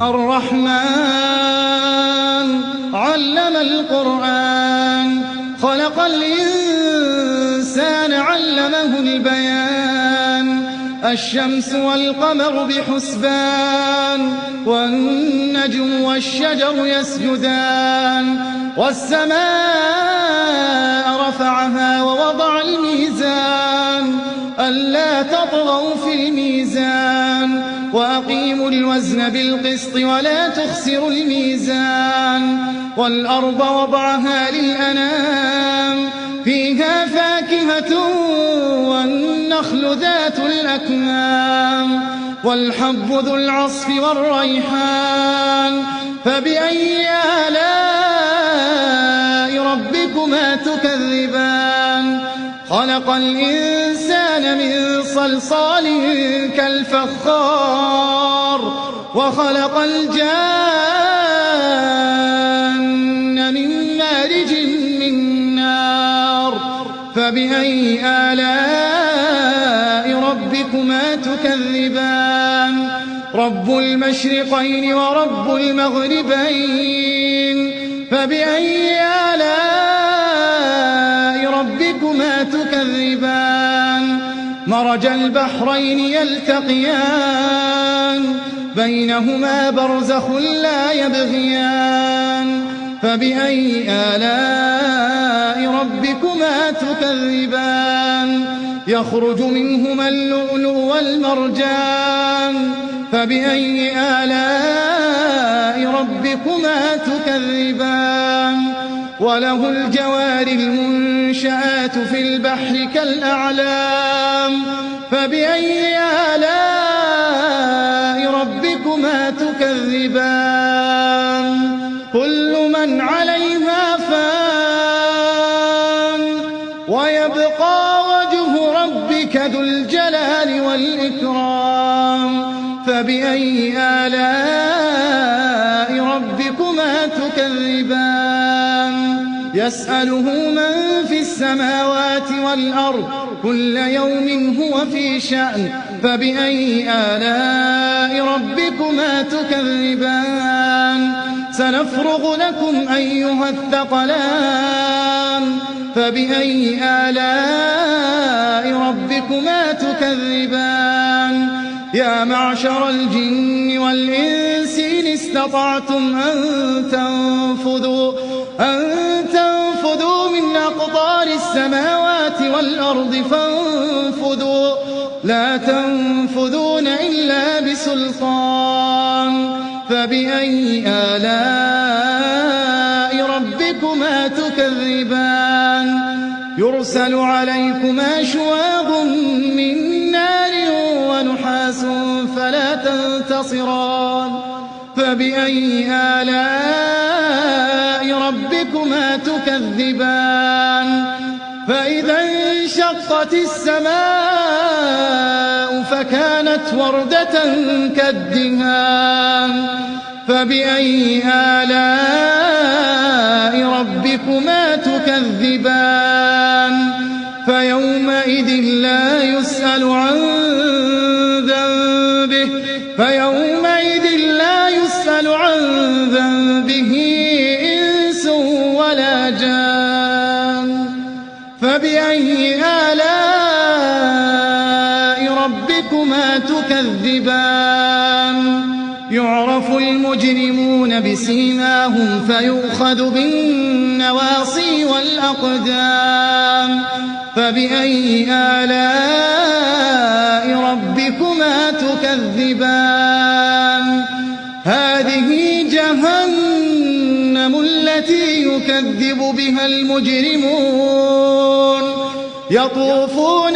الرحمن علم القرآن خلق الإنسان علمه البيان الشمس والقمر بحسبان والنجم والشجر يسجدان والسماء رفعها ووضع الميزان ألا تطغوا في الميزان وأقيموا الوزن بالقسط ولا تخسروا الميزان والأرض وضعها للأنام فيها فاكهة والنخل ذات الأكمام والحب ذو العصف والريحان فبأي آلاء ربكما تكذبان خلق الإنسان من صلصال كالفخار وخلق الجان من مارج من نار فبأي آلاء ربكما تكذبان رب المشرقين ورب المغربين فبأي آلاء ربكما تكذبان مرج البحرين يلتقيان بينهما برزخ لا يبغيان فبأي آلاء ربكما تكذبان يخرج منهما اللؤلؤ والمرجان فبأي آلاء ربكما تكذبان وله الجوار المنشآت في البحر كالأعلام فبأي آلاء ربكما تكذبان كل من عليها فان ويبقى وجه ربك ذو الجلال والإكرام فبأي آلاء ربكما تكذبان يسأله من في السماوات والأرض كل يوم هو في شأن فبأي آلاء ربكما تكذبان سنفرغ لكم أيها الثقلان فبأي آلاء ربكما تكذبان يا معشر الجن والإنس إن استطعتم أن تنفذوا من أقطار السماوات والأرض فانفذوا لا تنفذون إلا بسلطان فبأي آلاء ربكما تكذبان يرسل عليكما شواظ من نار ونحاس فلا تنتصران فبأي آلاء ربكما تكذبان فإذا انشقت السماء فكانت وردة كالدهان فبأي آلاء ربكما تكذبان فيومئذ لا يسأل عن ذنبه إنس ولا جان فبأي آلاء ربكما تكذبان يعرف المجرمون بسيماهم فيؤخذ بالنواصي والأقدام فبأي آلاء ربكما تكذبان هذه جهنم التي يكذب بها المجرمون يطوفون